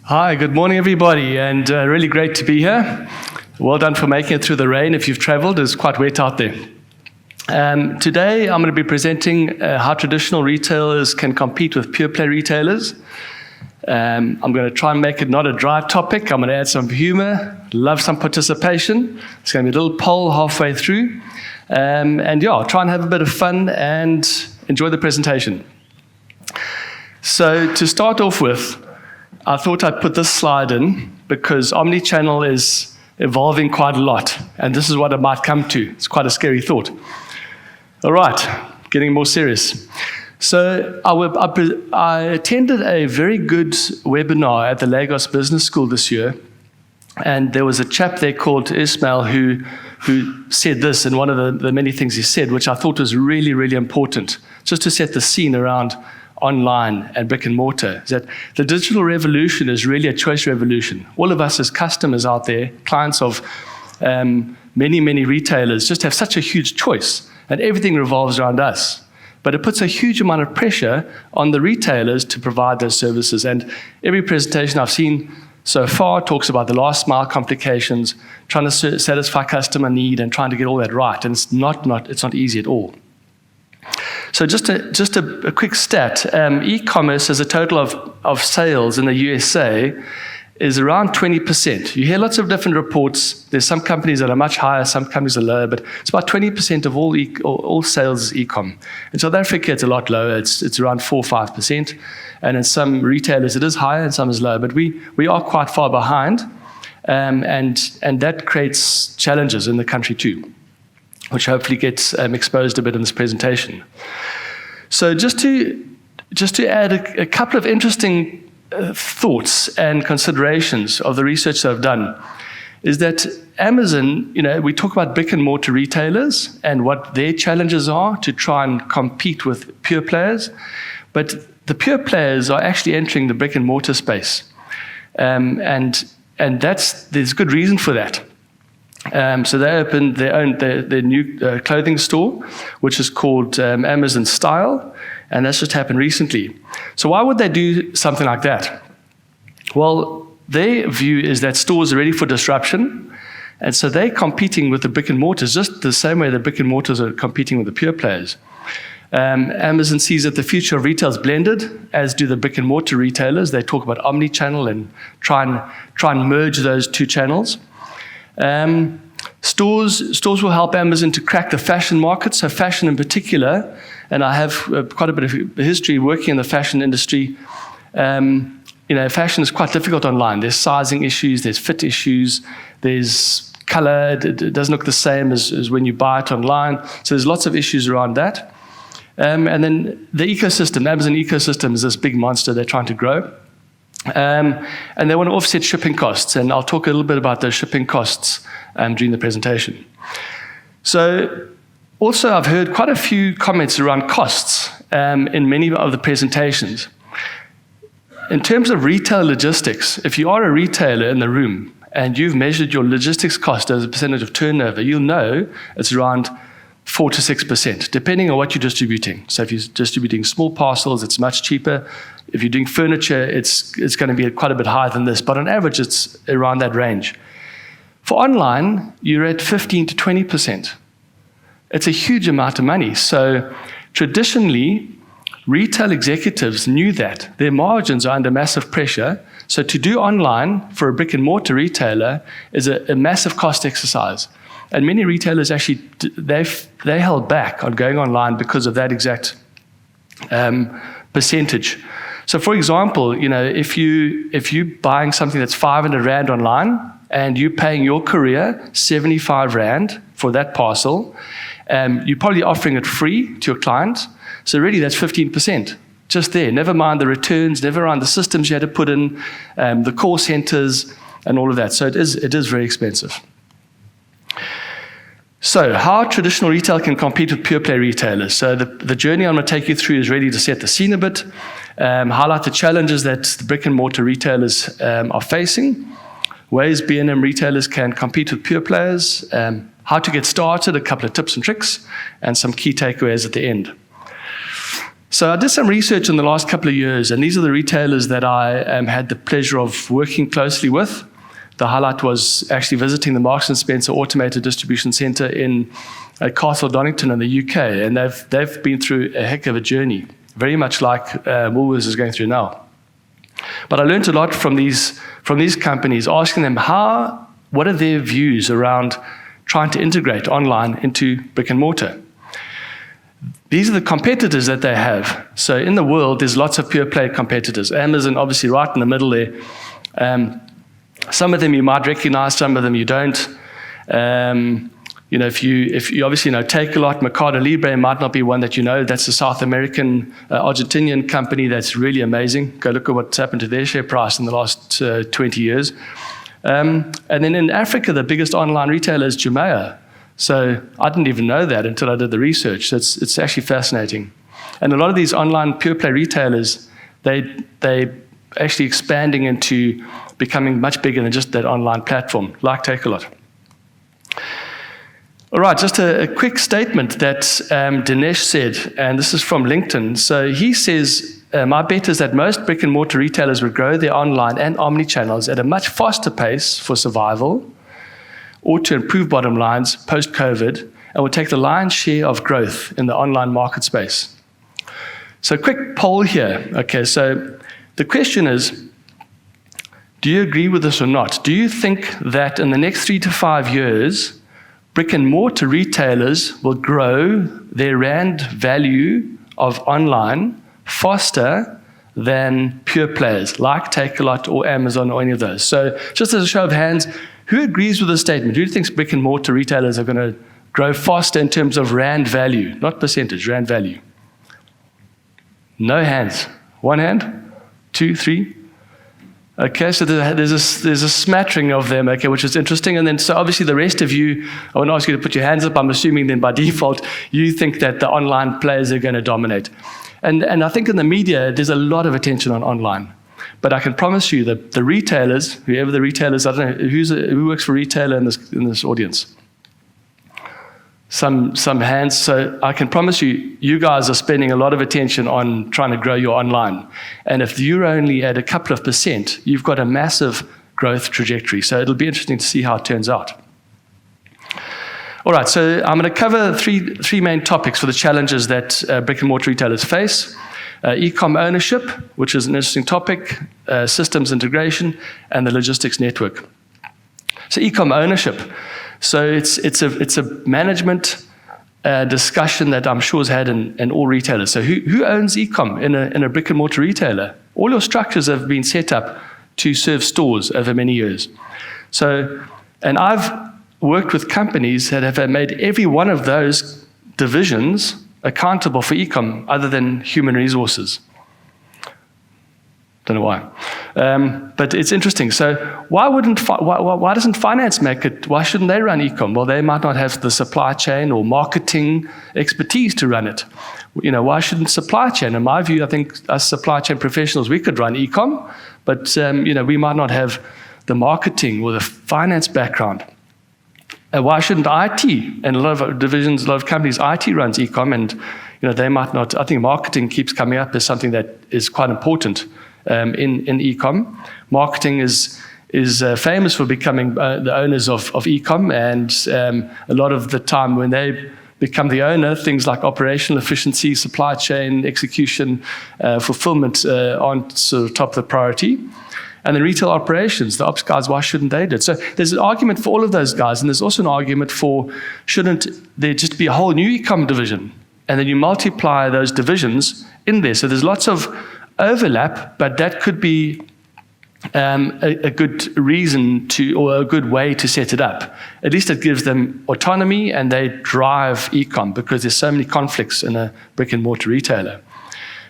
Hi, good morning everybody, and really great to be here. Well done for making it through the rain. If you've traveled, it's quite wet out there. Today I'm going to be presenting how traditional retailers can compete with pure play retailers. I'm going to try and make it not a dry topic. I'm going to add some humor, love some participation. It's going to be a little poll halfway through. I'll try and have a bit of fun and enjoy the presentation. So to start off with, I thought I'd put this slide in because omnichannel is evolving quite a lot, and this is what it might come to. It's quite a scary thought. All right, getting more serious. So I attended a very good webinar at the Lagos Business School this year, and there was a chap there called Ismail who said this, and one of the many things he said, which I thought was really, really important, just to set the scene around online and brick and mortar, is that the digital revolution is really a choice revolution. All of us as customers out there, clients of many, many retailers, just have such a huge choice, and everything revolves around us. But it puts a huge amount of pressure on the retailers to provide those services. And every presentation I've seen so far talks about the last mile complications, trying to satisfy customer need and trying to get all that right. And it's not easy at all. So just a quick stat, e-commerce as a total of sales in the USA is around 20%. You hear lots of different reports. There's some companies that are much higher, some companies are lower, but it's about 20% of all sales is e-com. In South Africa, it's a lot lower. It's around 4 or 5%. And in some retailers, it is higher and some is lower. But we are quite far behind, and that creates challenges in the country too, which hopefully gets exposed a bit in this presentation. So just to add a couple of interesting thoughts and considerations of the research that I've done, is that Amazon, we talk about brick and mortar retailers and what their challenges are to try and compete with pure players, but the pure players are actually entering the brick and mortar space, and there's good reason for that. So they opened their new clothing store, which is called Amazon Style, and that's just happened recently. So why would they do something like that? Well, their view is that stores are ready for disruption, and so they're competing with the brick and mortars just the same way the brick and mortars are competing with the pure players. Amazon sees that the future of retail is blended, as do the brick and mortar retailers. They talk about omni-channel and try and merge those two channels. Stores will help Amazon to crack the fashion market, so fashion in particular, and I have quite a bit of history working in the fashion industry. Fashion is quite difficult online. There's sizing issues, there's fit issues, there's color, it doesn't look the same as when you buy it online, so there's lots of issues around that. And then the ecosystem, Amazon ecosystem is this big monster they're trying to grow. And they want to offset shipping costs, and I'll talk a little bit about those shipping costs during the presentation. So also I've heard quite a few comments around costs in many of the presentations. In terms of retail logistics, if you are a retailer in the room and you've measured your logistics cost as a percentage of turnover, you'll know it's around 4 to 6%, depending on what you're distributing. So if you're distributing small parcels, it's much cheaper. If you're doing furniture, it's going to be quite a bit higher than this, but on average, it's around that range. For online, you're at 15 to 20%. It's a huge amount of money. So traditionally, retail executives knew that. Their margins are under massive pressure. So to do online for a brick and mortar retailer is a massive cost exercise. And many retailers actually, they held back on going online because of that exact percentage. So for example, if you're buying something that's 500 Rand online and you're paying your courier 75 Rand for that parcel, you're probably offering it free to your client. So really that's 15%. Just there, never mind the returns, never mind the systems you had to put in, the call centers and all of that. So it is very expensive. So how traditional retail can compete with pure play retailers. So the journey I'm going to take you through is really to set the scene a bit, highlight the challenges that the brick and mortar retailers are facing, ways B&M retailers can compete with pure players, how to get started, a couple of tips and tricks, and some key takeaways at the end. So I did some research in the last couple of years, and these are the retailers that I had the pleasure of working closely with. The highlight was actually visiting the Marks & Spencer Automated Distribution Centre in Castle Donington in the UK, and they've been through a heck of a journey, very much like Woolworths is going through now. But I learned a lot from these companies, asking them what are their views around trying to integrate online into brick and mortar. These are the competitors that they have. So in the world, there's lots of pure play competitors. Amazon, obviously, right in the middle there. Some of them you might recognize, some of them you don't. If you obviously know Takealot, Mercado Libre might not be one that you know. That's a South American, Argentinian company that's really amazing. Go look at what's happened to their share price in the last 20 years. And then in Africa, the biggest online retailer is Jumia. So I didn't even know that until I did the research. So it's actually fascinating. And a lot of these online pure play retailers, they actually expanding into becoming much bigger than just that online platform, like Takealot. All right, just a quick statement that Dinesh said, and this is from LinkedIn. So he says, my bet is that most brick and mortar retailers would grow their online and omni-channels at a much faster pace for survival or to improve bottom lines post-COVID, and will take the lion's share of growth in the online market space. So quick poll here. Okay, so the question is, do you agree with this or not? Do you think that in the next 3 to 5 years, brick and mortar retailers will grow their rand value of online faster than pure players like Takealot or Amazon or any of those? So just as a show of hands, who agrees with this statement? Who thinks brick and mortar retailers are going to grow faster in terms of rand value, not percentage, rand value? No hands. 1 hand? 2, 3? Okay, so there's a smattering of them, okay, which is interesting. And then, so obviously the rest of you, I won't ask you to put your hands up. I'm assuming then by default, you think that the online players are going to dominate. And I think in the media, there's a lot of attention on online. But I can promise you that the retailers, whoever the retailers, I don't know, who works for retailer in this audience? Some hands. So I can promise you, you guys are spending a lot of attention on trying to grow your online. And if you're only at a couple of %, you've got a massive growth trajectory. So it'll be interesting to see how it turns out. All right, so I'm going to cover three main topics for the challenges that brick and mortar retailers face. E-com ownership, which is an interesting topic, systems integration, and the logistics network. So e-com ownership. So it's a management discussion that I'm sure is had in all retailers. So who owns e-com in a brick and mortar retailer? All your structures have been set up to serve stores over many years. So, and I've worked with companies that have made every one of those divisions accountable for e-com other than human resources. Don't know why. But it's interesting. So why doesn't finance make it? Why shouldn't they run e-com? Well, they might not have the supply chain or marketing expertise to run it. Why shouldn't supply chain? In my view, I think us supply chain professionals, we could run e-com, but we might not have the marketing or the finance background. Why shouldn't IT? And a lot of divisions, a lot of companies, IT runs e-com, and they might not. I think marketing keeps coming up as something that is quite important in e-com. Marketing is famous for becoming the owners of e-com, and a lot of the time when they become the owner, things like operational efficiency, supply chain execution, fulfillment aren't sort of top of the priority. And then retail operations, the ops guys, why shouldn't they do it? So there's an argument for all of those guys, and there's also an argument for shouldn't there just be a whole new e-com division, and then you multiply those divisions in there. So there's lots of overlap, but that could be a good reason or a good way to set it up. At least it gives them autonomy, and they drive e-com because there's so many conflicts in a brick and mortar retailer.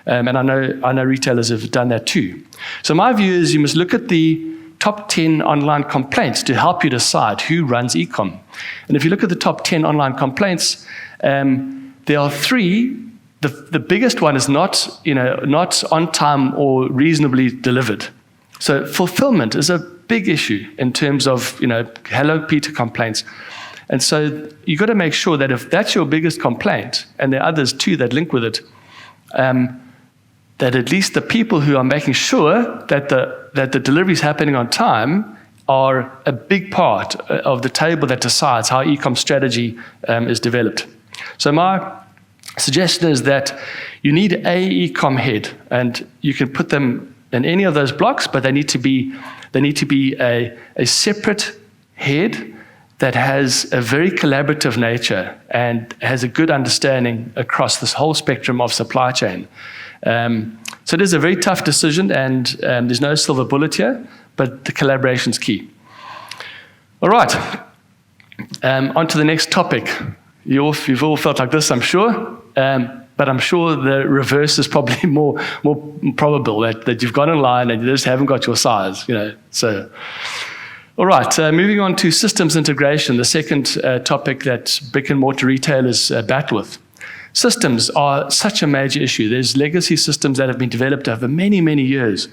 And I know retailers have done that too. So my view is you must look at the top 10 online complaints to help you decide who runs e-com. And if you look at the top 10 online complaints, there are 3. The biggest one is not on time or reasonably delivered. So fulfillment is a big issue in terms of Hello Peter complaints. And so you've got to make sure that if that's your biggest complaint, and there are others too that link with it, that at least the people who are making sure that the delivery is happening on time are a big part of the table that decides how e-com strategy is developed. So my suggestion is that you need a e-com head, and you can put them in any of those blocks, but they need to be a separate head that has a very collaborative nature and has a good understanding across this whole spectrum of supply chain. So it is a very tough decision, and there's no silver bullet here, but the collaboration is key. All right, on to the next topic. You've all felt like this, I'm sure, but I'm sure the reverse is probably more probable, that you've gone online and you just haven't got your size. So, all right, moving on to systems integration, the second topic that brick and mortar retailers battle with. Systems are such a major issue. There's legacy systems that have been developed over many, many years,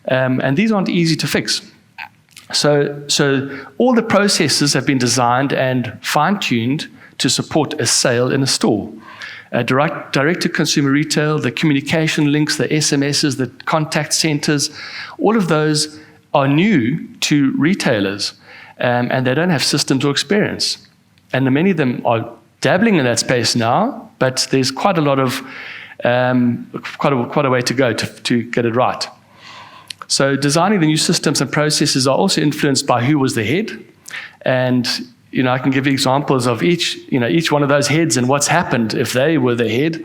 and these aren't easy to fix. So all the processes have been designed and fine-tuned to support a sale in a store. Direct-to-consumer retail, the communication links, the SMSs, the contact centers, all of those are new to retailers, and they don't have systems or experience. And many of them are dabbling in that space now, but there's quite a lot of quite a way to go to get it right. So designing the new systems and processes are also influenced by who was the head, and I can give you examples of each one of those heads and what's happened if they were the head,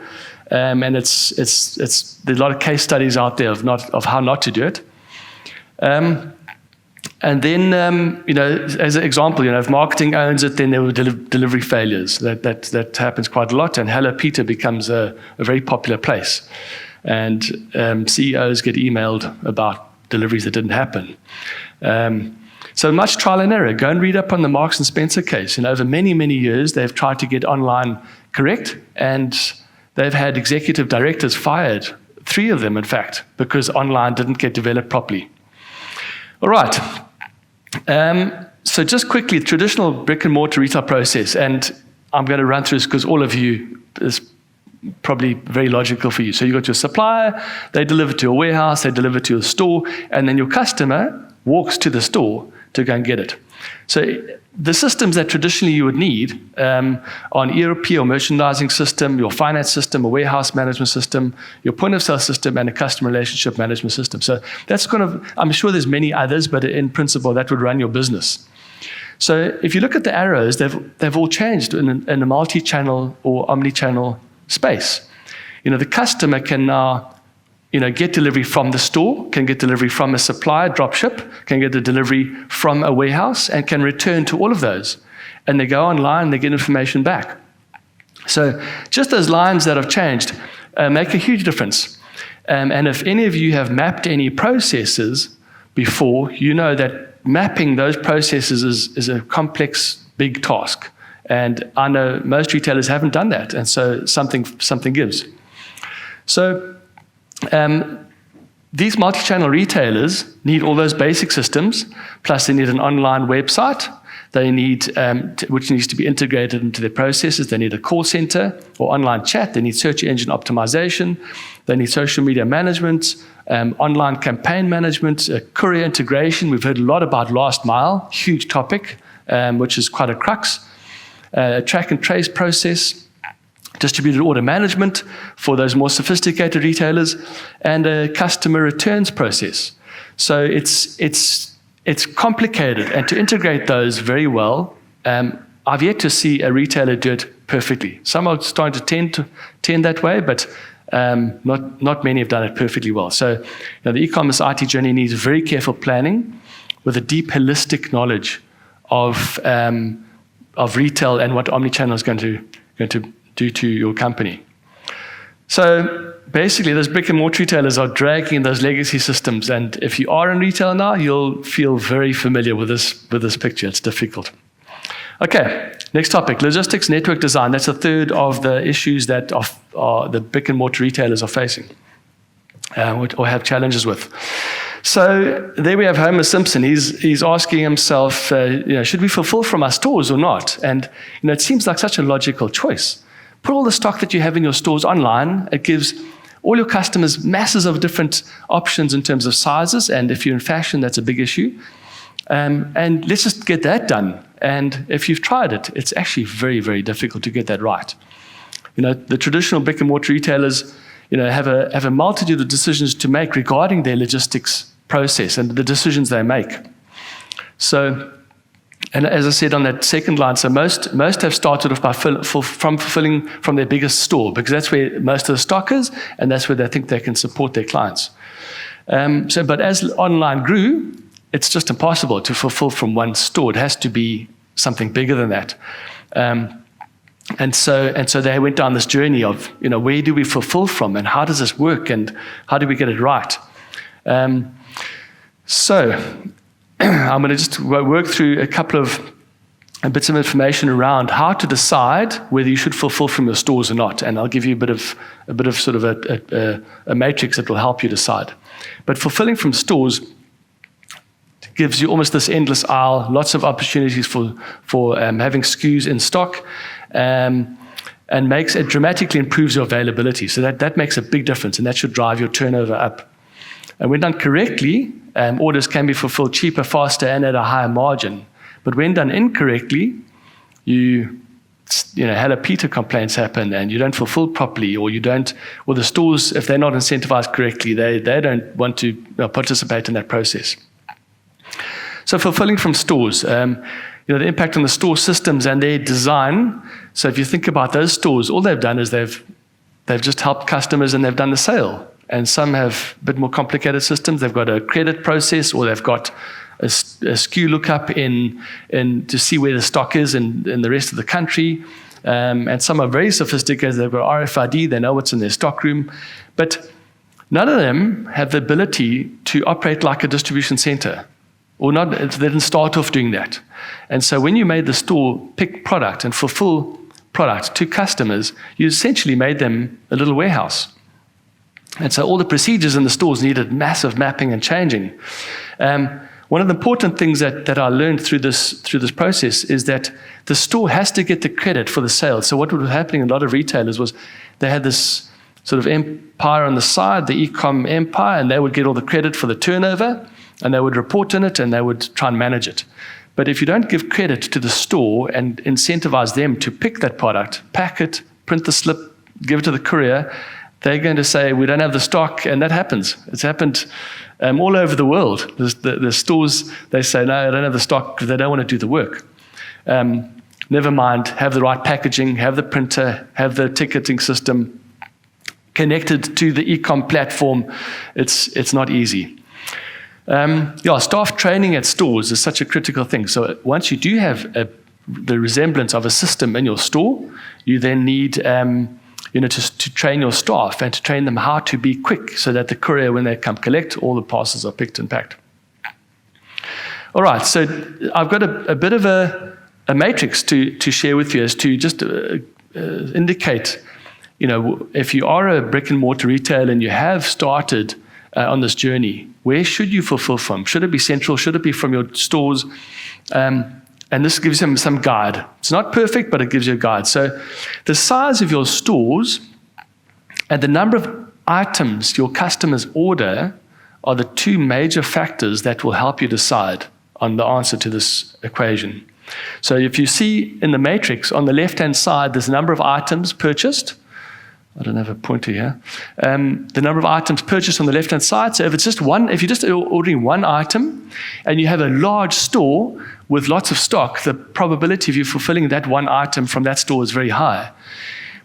and there's a lot of case studies out there of how not to do it. And then, as an example, if marketing owns it, then there were delivery failures. That happens quite a lot, and Hello Peter becomes a very popular place. And CEOs get emailed about deliveries that didn't happen. So much trial and error. Go and read up on the Marks and Spencer case. Over many, many years, they've tried to get online correct, and they've had executive directors fired, 3 of them, in fact, because online didn't get developed properly. All right. So just quickly, traditional brick and mortar retail process, and I'm going to run through this because all of you is probably very logical for you. So you've got your supplier, they deliver to a warehouse, they deliver to a store, and then your customer walks to the store to go and get it. So the systems that traditionally you would need are an ERP or merchandising system, your finance system, a warehouse management system, your point of sale system, and a customer relationship management system. So that's I'm sure there's many others, but in principle, that would run your business. So if you look at the arrows, they've all changed in a multi-channel or omni-channel space. The customer can now get delivery from the store, can get delivery from a supplier, drop ship, can get a delivery from a warehouse, and can return to all of those. And they go online, they get information back. So just those lines that have changed make a huge difference. And if any of you have mapped any processes before, you know that mapping those processes is a complex, big task. And I know most retailers haven't done that, and so something gives. So these multi-channel retailers need all those basic systems, plus they need an online website. They need, which needs to be integrated into their processes. They need a call center or online chat. They need search engine optimization. They need social media management, online campaign management, courier integration. We've heard a lot about last mile, huge topic, which is quite a crux. Track and trace process, distributed order management for those more sophisticated retailers, and a customer returns process. So it's complicated, and to integrate those very well, I've yet to see a retailer do it perfectly. Some are starting to tend that way, but not many have done it perfectly well. So the e-commerce IT journey needs very careful planning with a deep holistic knowledge of retail and what omnichannel is going to do to your company. So basically, those brick and mortar retailers are dragging those legacy systems, and if you are in retail now, you'll feel very familiar with this picture. It's difficult. Okay, next topic: logistics network design. That's a third of the issues that the brick and mortar retailers are facing or have challenges with. So there we have Homer Simpson. He's asking himself, should we fulfill from our stores or not? And it seems like such a logical choice. Put all the stock that you have in your stores online. It gives all your customers, masses of different options in terms of sizes, and if you're in fashion, that's a big issue. And let's just get that done. And if you've tried it, it's actually very, very difficult to get that right. The traditional brick and mortar retailers, have a multitude of decisions to make regarding their logistics process and the decisions they make. So, and as I said on that second line, so most have started off by fulfilling from their biggest store, because that's where most of the stock is, and that's where they think they can support their clients. But as online grew, it's just impossible to fulfill from one store. It has to be something bigger than that. And so they went down this journey of, where do we fulfill from, and how does this work, and how do we get it right? So I'm going to just work through a couple of bits of information around how to decide whether you should fulfill from your stores or not, and I'll give you a bit of sort of a matrix that will help you decide. But fulfilling from stores gives you almost this endless aisle, lots of opportunities for having SKUs in stock, and it dramatically improves your availability. So that makes a big difference, and that should drive your turnover up. And when done correctly, orders can be fulfilled cheaper, faster, and at a higher margin. But when done incorrectly, Hello-Peter complaints happen, and you don't fulfill properly, or the stores, if they're not incentivized correctly, they don't want to participate in that process. So fulfilling from stores, the impact on the store systems and their design. So if you think about those stores, all they've done is they've just helped customers and they've done the sale. And some have a bit more complicated systems. They've got a credit process, or they've got a SKU lookup in to see where the stock is in the rest of the country. And some are very sophisticated. They've got RFID. They know what's in their stock room. But none of them have the ability to operate like a distribution center. Or not, they didn't start off doing that. And so when you made the store pick product and fulfill product to customers, you essentially made them a little warehouse. And so all the procedures in the stores needed massive mapping and changing. One of the important things that I learned through this process is that the store has to get the credit for the sale. So what was happening in a lot of retailers was they had this sort of empire on the side, the e-com empire, and they would get all the credit for the turnover, and they would report on it, and they would try and manage it. But if you don't give credit to the store and incentivize them to pick that product, pack it, print the slip, give it to the courier, they're going to say, we don't have the stock, and that happens. It's happened all over the world. The stores, they say, no, I don't have the stock because they don't want to do the work. Never mind, have the right packaging, have the printer, have the ticketing system connected to the e-com platform. It's not easy. Staff training at stores is such a critical thing. So once you do have the resemblance of a system in your store, you then need to train your staff and to train them how to be quick so that the courier, when they come collect, all the parcels are picked and packed. All right, so I've got a bit of a matrix to share with you as to just indicate, if you are a brick and mortar retailer and you have started on this journey, where should you fulfill from? Should it be central? Should it be from your stores? And this gives them some guide. It's not perfect, but it gives you a guide. So the size of your stores and the number of items your customers order are the two major factors that will help you decide on the answer to this equation. So if you see in the matrix, on the left-hand side, there's a number of items purchased. I don't have a pointer here. The number of items purchased on the left-hand side. So if you're just ordering one item and you have a large store with lots of stock, the probability of you fulfilling that one item from that store is very high.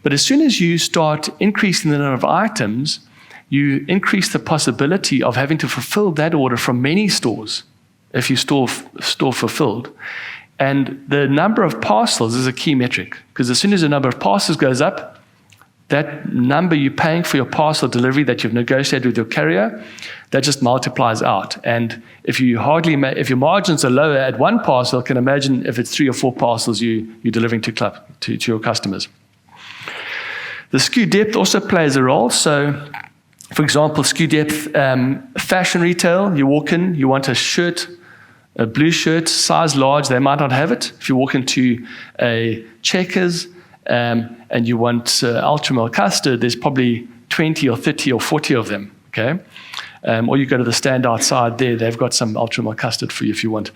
But as soon as you start increasing the number of items, you increase the possibility of having to fulfill that order from many stores if you store fulfilled. And the number of parcels is a key metric, because as soon as the number of parcels goes up, that number you're paying for your parcel delivery that you've negotiated with your carrier, that just multiplies out. And if your margins are lower at one parcel, can imagine if it's 3 or 4 parcels you're delivering to your customers. The SKU depth also plays a role. So, for example, SKU depth, fashion retail, you walk in, you want a shirt, a blue shirt, size large, they might not have it. If you walk into a Checkers, and you want ultra male custard, there's probably 20 or 30 or 40 of them, okay? Or you go to the stand outside there, they've got some ultramilk custard for you if you want.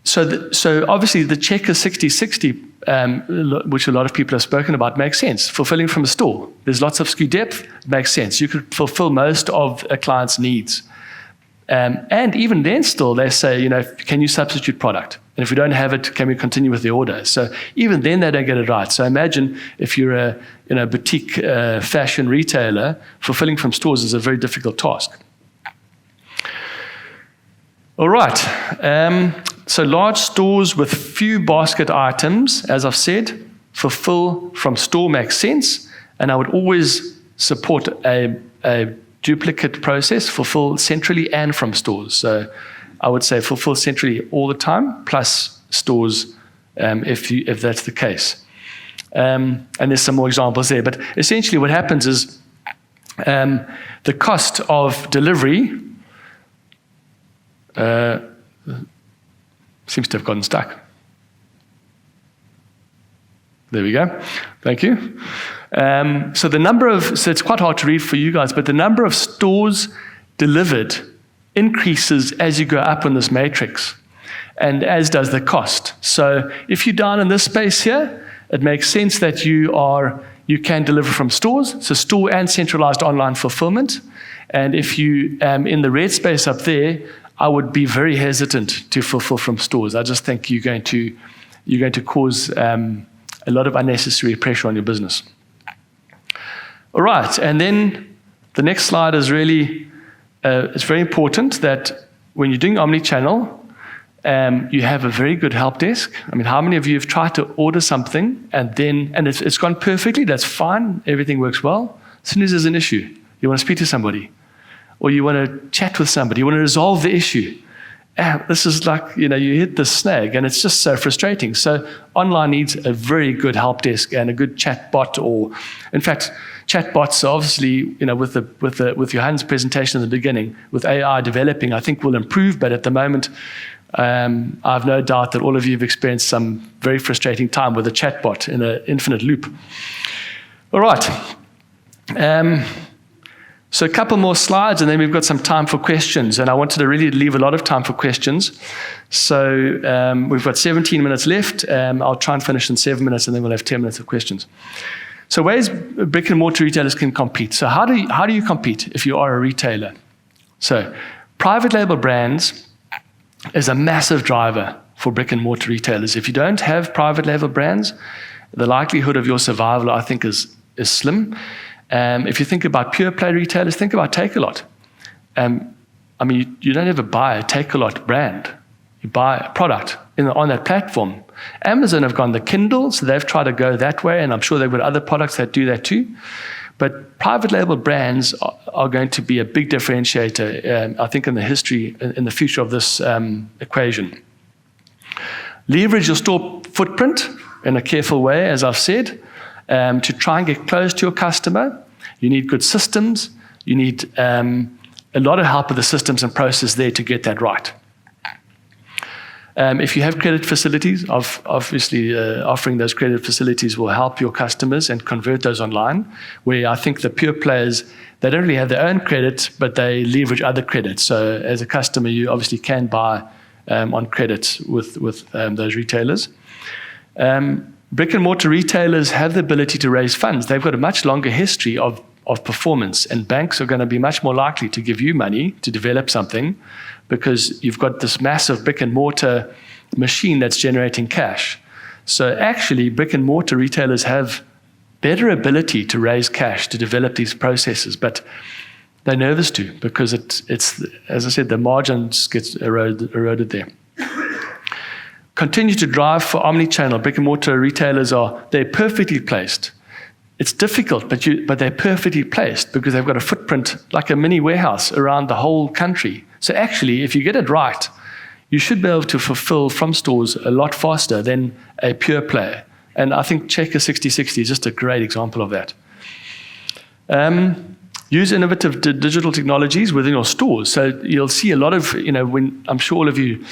So obviously the Checker 60/60, which a lot of people have spoken about, makes sense. Fulfilling from a store. There's lots of SKU depth, it makes sense. You could fulfill most of a client's needs. And even then still, they say, can you substitute product? And if we don't have it, can we continue with the order? So even then, they don't get it right. So imagine if you're a boutique fashion retailer, fulfilling from stores is a very difficult task. All right. So large stores with few basket items, as I've said, fulfill from store makes sense. And I would always support a duplicate process, fulfill centrally and from stores. So I would say fulfill centrally all the time, plus stores if that's the case. And there's some more examples there. But essentially what happens is the cost of delivery seems to have gotten stuck. There we go. Thank you. So it's quite hard to read for you guys, but the number of stores delivered increases as you go up in this matrix, and as does the cost. So if you're down in this space here, it makes sense that you can deliver from stores, so store and centralized online fulfillment. And if you in the red space up there, I would be very hesitant to fulfill from stores. I just think you're going to cause a lot of unnecessary pressure on your business. All right, and then the next slide is really, it's very important that when you're doing omnichannel, you have a very good help desk. I mean, how many of you have tried to order something and it's gone perfectly, that's fine, everything works well. As soon as there's an issue, you want to speak to somebody, or you want to chat with somebody, you want to resolve the issue. This is like, you hit the snag, and it's just so frustrating. So online needs a very good help desk and a good chat bot, or in fact, chat bots obviously, with Johan's presentation in the beginning, with AI developing, I think will improve, but at the moment, I have no doubt that all of you have experienced some very frustrating time with a chat bot in an infinite loop. All right. So a couple more slides, and then we've got some time for questions. And I wanted to really leave a lot of time for questions. So we've got 17 minutes left. I'll try and finish in 7 minutes, and then we'll have 10 minutes of questions. So ways brick and mortar retailers can compete. So how do you compete if you are a retailer? So private label brands is a massive driver for brick and mortar retailers. If you don't have private label brands, the likelihood of your survival, I think, is slim. If you think about pure play retailers, think about Takealot. You don't ever buy a Takealot brand. You buy a product on that platform. Amazon have gone the Kindle, so they've tried to go that way, and I'm sure they've got other products that do that too. But private label brands are going to be a big differentiator, I think, in the future of this equation. Leverage your store footprint in a careful way, as I've said. To try and get close to your customer, you need good systems. You need a lot of help with the systems and process there to get that right. If you have credit facilities, obviously offering those credit facilities will help your customers and convert those online, where I think the pure players, they don't really have their own credit, but they leverage other credits. So as a customer, you obviously can buy on credit with those retailers. Brick and mortar retailers have the ability to raise funds. They've got a much longer history of performance, and banks are going to be much more likely to give you money to develop something because you've got this massive brick and mortar machine that's generating cash. So actually, brick and mortar retailers have better ability to raise cash to develop these processes, but they're nervous to because it's as I said, the margins get eroded there. Continue to drive for omnichannel. Brick and mortar retailers they're perfectly placed. It's difficult, but they're perfectly placed because they've got a footprint like a mini warehouse around the whole country. So actually, if you get it right, you should be able to fulfill from stores a lot faster than a pure player. And I think Checker 60/60 is just a great example of that. Use innovative digital technologies within your stores. So you'll see a lot of, when I'm sure all of you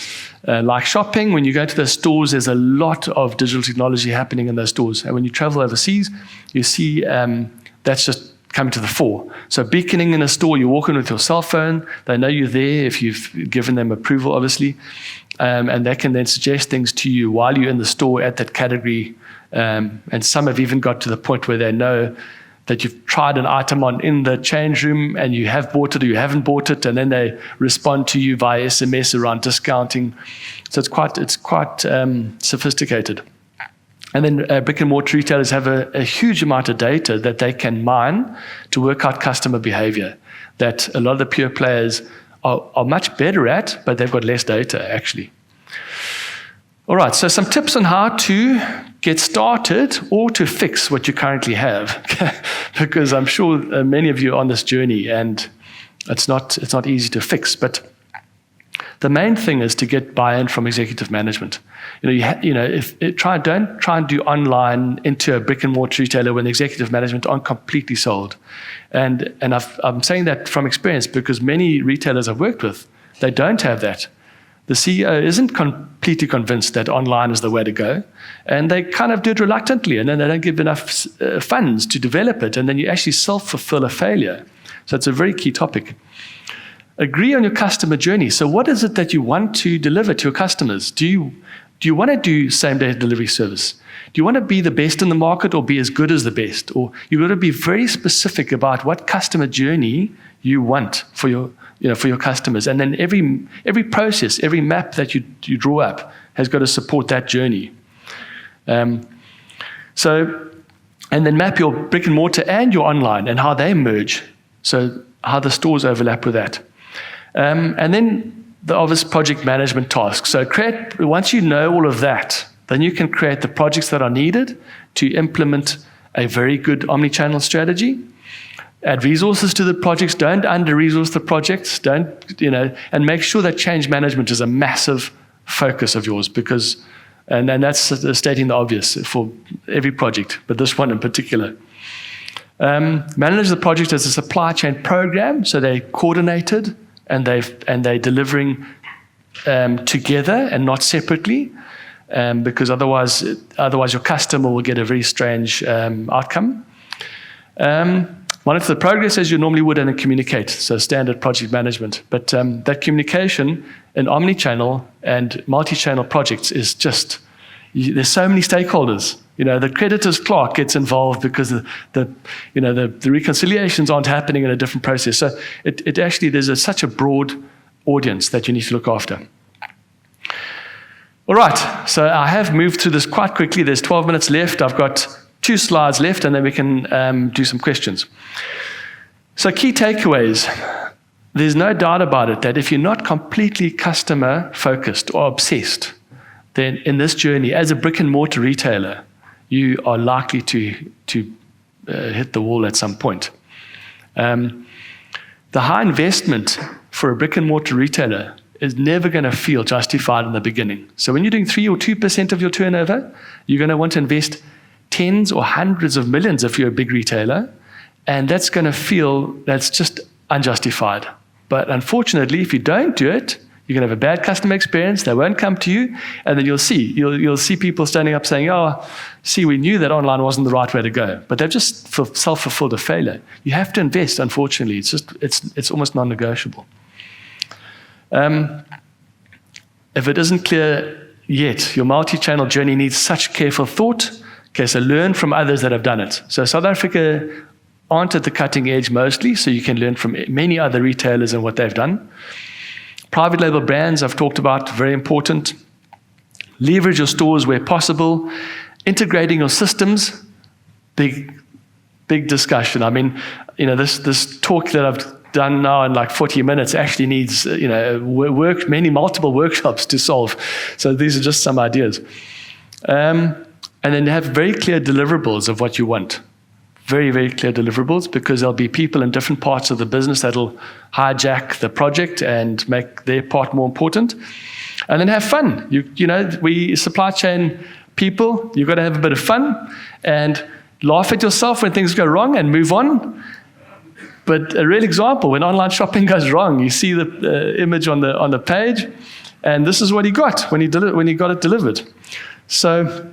like shopping, when you go to those stores, there's a lot of digital technology happening in those stores. And when you travel overseas, you see that's just coming to the fore. So beaconing in a store, you walk in with your cell phone, they know you're there if you've given them approval, obviously, and they can then suggest things to you while you're in the store at that category. And some have even got to the point where they know that you've tried an item on in the change room and you have bought it or you haven't bought it, and then they respond to you via SMS around discounting. So it's quite sophisticated. And then brick and mortar retailers have a huge amount of data that they can mine to work out customer behavior that a lot of the pure players are much better at, but they've got less data actually. All right, so some tips on how to get started or to fix what you currently have, because I'm sure many of you are on this journey and it's not easy to fix. But the main thing is to get buy-in from executive management. Don't try and do online into a brick and mortar retailer when the executive management aren't completely sold. And I'm saying that from experience because many retailers I've worked with, they don't have that. The CEO isn't completely convinced that online is the way to go, and they kind of do it reluctantly, and then they don't give enough funds to develop it, and then you actually self-fulfill a failure. So it's a very key topic. Agree on your customer journey. So what is it that you want to deliver to your customers? Do you want to do same-day delivery service? Do you want to be the best in the market or be as good as the best? Or you've got to be very specific about what customer journey you want for your customers. And then every process, every map that you draw up has got to support that journey. And then map your brick and mortar and your online and how they merge. So how the stores overlap with that. And then the obvious project management tasks. So once you know all of that, then you can create the projects that are needed to implement a very good omnichannel strategy. Add resources to the projects. Don't under-resource the projects. And make sure that change management is a massive focus of yours and that's stating the obvious for every project, but this one in particular. Manage the project as a supply chain program, so they're coordinated and they're delivering together and not separately, because otherwise your customer will get a very strange outcome. Monitor the progress as you normally would and then communicate, so standard project management. But that communication in omnichannel and multi-channel projects is just, there's so many stakeholders. The creditor's clerk gets involved because the reconciliations aren't happening in a different process. So it actually, there's such a broad audience that you need to look after. All right, so I have moved through this quite quickly. There's 12 minutes left. I've got 2 slides left, and then we can do some questions. So key takeaways. There's no doubt about it that if you're not completely customer focused or obsessed, then in this journey as a brick and mortar retailer, you are likely to hit the wall at some point. The high investment for a brick and mortar retailer is never going to feel justified in the beginning. So when you're doing 3 or 2% of your turnover, you're going to want to invest tens or hundreds of millions if you're a big retailer, and that's just unjustified. But unfortunately, if you don't do it, you're going to have a bad customer experience. They won't come to you, and then you'll see people standing up saying, "Oh, see, we knew that online wasn't the right way to go," but they've just self-fulfilled a failure. You have to invest. Unfortunately, it's almost non-negotiable. If it isn't clear yet, your multi-channel journey needs such careful thought. Okay, so learn from others that have done it. So South Africa aren't at the cutting edge mostly, so you can learn from many other retailers and what they've done. Private label brands I've talked about, very important. Leverage your stores where possible. Integrating your systems, big discussion. I mean, this talk that I've done now in like 40 minutes actually needs, multiple workshops to solve. So these are just some ideas. And then have very clear deliverables of what you want. Very, very clear deliverables, because there'll be people in different parts of the business that'll hijack the project and make their part more important. And then have fun. We supply chain people, you've got to have a bit of fun and laugh at yourself when things go wrong and move on. But a real example, when online shopping goes wrong, you see the image on the page, and this is what he got when he got it delivered. So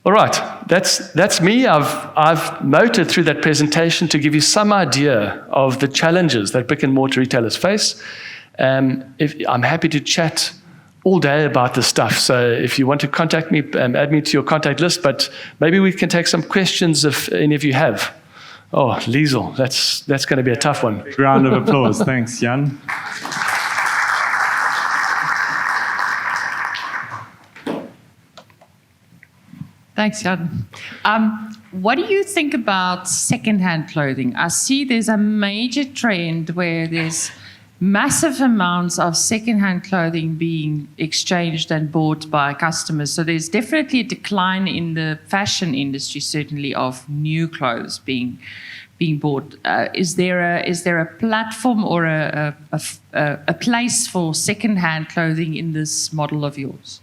All right, that's me. I've noted through that presentation to give you some idea of the challenges that brick and mortar retailers face. I'm happy to chat all day about this stuff. So if you want to contact me, add me to your contact list. But maybe we can take some questions if any of you have. Oh, Liesel, that's going to be a tough one. Big round of applause. Thanks, Jan. Thanks, Jan. What do you think about second-hand clothing? I see there's a major trend where there's massive amounts of second-hand clothing being exchanged and bought by customers. So there's definitely a decline in the fashion industry, certainly, of new clothes being bought. Is there a platform or a place for second-hand clothing in this model of yours?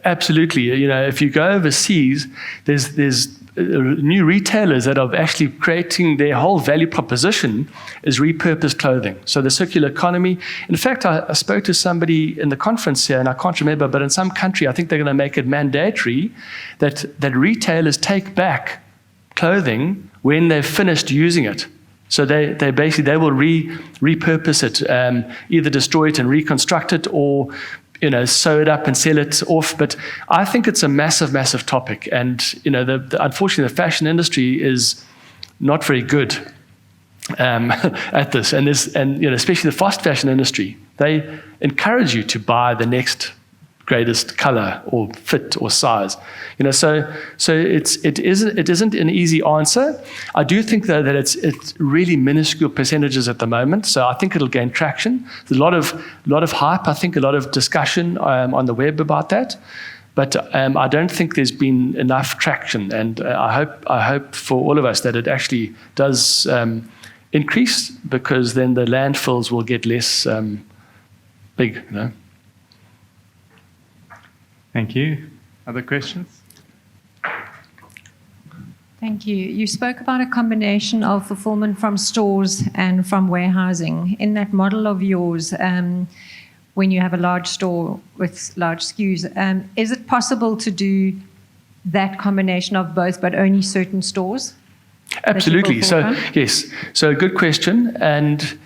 Absolutely. You know, if you go overseas, there's new retailers that are actually creating their whole value proposition is repurposed clothing. So the circular economy. In fact, I spoke to somebody in the conference here, and I can't remember, but in some country, I think they're going to make it mandatory that retailers take back clothing when they've finished using it. So they will repurpose it, either destroy it and reconstruct it, or sew it up and sell it off. But I think it's a massive, massive topic. And, unfortunately, the fashion industry is not very good at this. And especially the fast fashion industry, they encourage you to buy the next greatest color or fit or size. So it isn't an easy answer. I do think, though, that it's really minuscule percentages at the moment. So I think it'll gain traction. There's a lot of hype. I think a lot of discussion on the web about that. But I don't think there's been enough traction. And I hope for all of us that it actually does increase, because then the landfills will get less big. Thank you. Other questions? Thank you. You spoke about a combination of fulfillment from stores and from warehousing. In that model of yours, when you have a large store with large SKUs, is it possible to do that combination of both, but only certain stores? Absolutely. So, yes. So, good question. And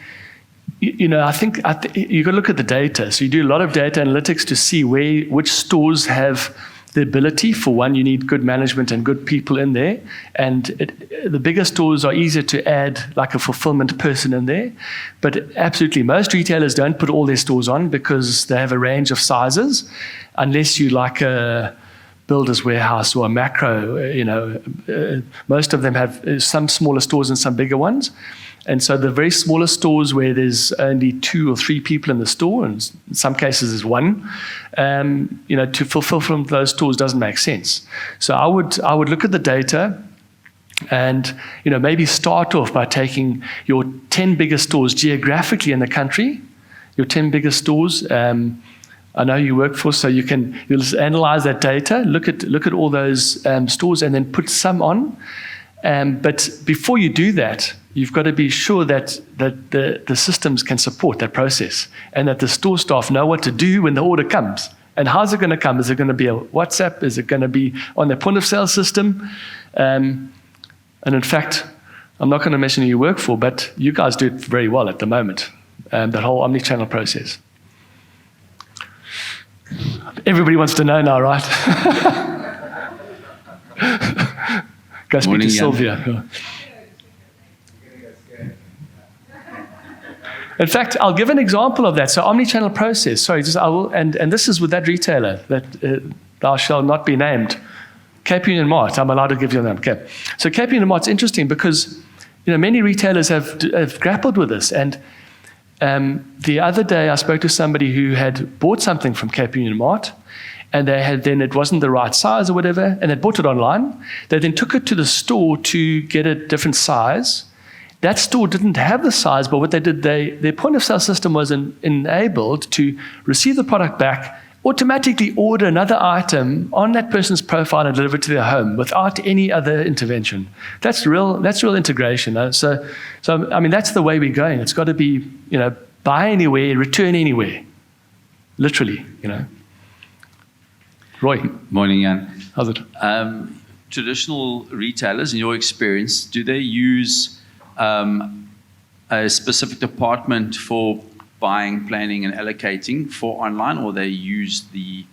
I think you've got to look at the data. So you do a lot of data analytics to see which stores have the ability. For one, you need good management and good people in there. And the bigger stores are easier to add like a fulfillment person in there. But absolutely, most retailers don't put all their stores on because they have a range of sizes, unless you like a Builder's Warehouse or a Macro. Most of them have some smaller stores and some bigger ones. And so the very smallest stores where there's only 2 or 3 people in the store, and in some cases there's 1, to fulfill from those stores doesn't make sense. So I would look at the data and maybe start off by taking your 10 biggest stores geographically in the country, your 10 biggest stores. I know you work for, so you'll just analyze that data, look at all those stores, and then put some on. But before you do that, you've got to be sure that the systems can support that process, and that the store staff know what to do when the order comes. And how's it going to come? Is it going to be a WhatsApp? Is it going to be on the point of sale system? And in fact, I'm not going to mention who you work for, but you guys do it very well at the moment, that whole omni-channel process. Everybody wants to know now, right? Go speak to Sylvia. In fact, I'll give an example of that. So, omni-channel process. Sorry, and this is with that retailer that thou shalt not be named. Cape Union Mart. I'm allowed to give you a name. Okay. So, Cape Union Mart's interesting because many retailers have grappled with this. And the other day, I spoke to somebody who had bought something from Cape Union Mart, and then it wasn't the right size or whatever, and they bought it online. They then took it to the store to get a different size. That store didn't have the size, but what they did, their point of sale system was enabled to receive the product back, automatically order another item on that person's profile and deliver it to their home without any other intervention. That's real integration. So I mean, that's the way we're going. It's got to be, buy anywhere, return anywhere. Literally, Roy. Morning, Jan. How's it? traditional retailers, in your experience, do they use a specific department for buying, planning, and allocating for online, or they use the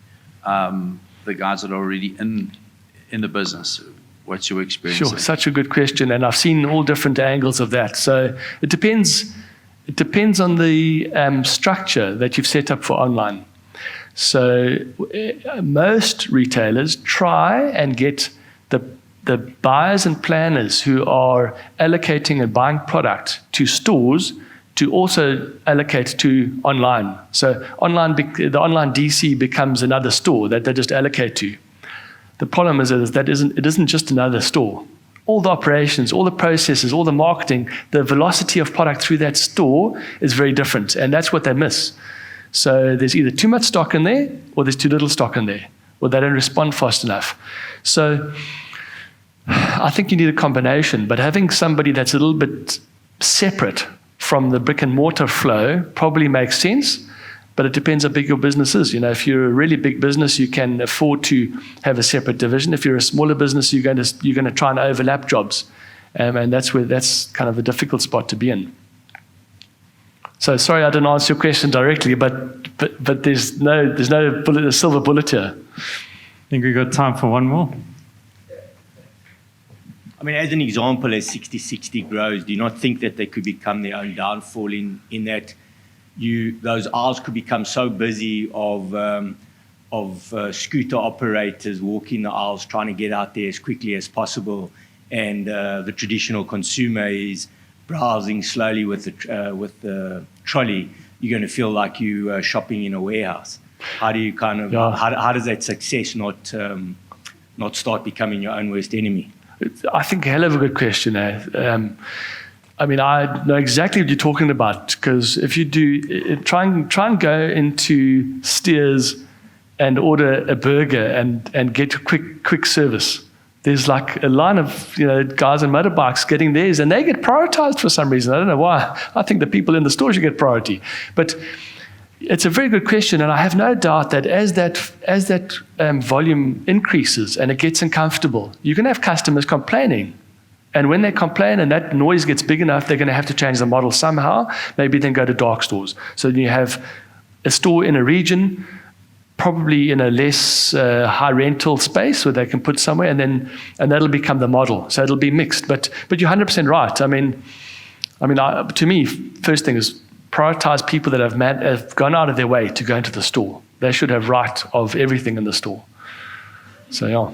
guys that are already in the business? What's your experience? Sure, there? such a good question, and I've seen all different angles of that. So it depends. It depends on the structure that you've set up for online. So most retailers try and get the buyers and planners who are allocating and buying product to stores to also allocate to online. So the online DC becomes another store that they just allocate to. The problem is that it isn't just another store. All the operations, all the processes, all the marketing, the velocity of product through that store is very different, and that's what they miss. So there's either too much stock in there, or there's too little stock in there, or they don't respond fast enough. So I think you need a combination, but having somebody that's a little bit separate from the brick and mortar flow probably makes sense, but it depends how big your business is. If you're a really big business, you can afford to have a separate division. If you're a smaller business, you're going to try and overlap jobs, and that's kind of a difficult spot to be in. So sorry I didn't answer your question directly, but there's no silver bullet here. I think we've got time for one more. I mean, as an example, as 60/60 grows, do you not think that they could become their own downfall in that those aisles could become so busy of scooter operators walking the aisles trying to get out there as quickly as possible, and the traditional consumer is browsing slowly with the trolley? You're going to feel like you shopping in a warehouse. How do you how does that success not start becoming your own worst enemy? I think a hell of a good question. I mean, I know exactly what you're talking about, because if you do, try and go into Steers and order a burger and get quick service. There's like a line of guys on motorbikes getting theirs, and they get prioritized for some reason. I don't know why. I think the people in the store should get priority. But it's a very good question, and I have no doubt that as that volume increases and it gets uncomfortable, you're going to have customers complaining. And when they complain and that noise gets big enough, they're going to have to change the model somehow. Maybe then go to dark stores. So you have a store in a region, probably in a less high rental space where they can put somewhere, and that'll become the model. So it'll be mixed. But you're 100% right. I mean, to me, first thing is prioritize people that have gone out of their way to go into the store. They should have right of everything in the store. So yeah.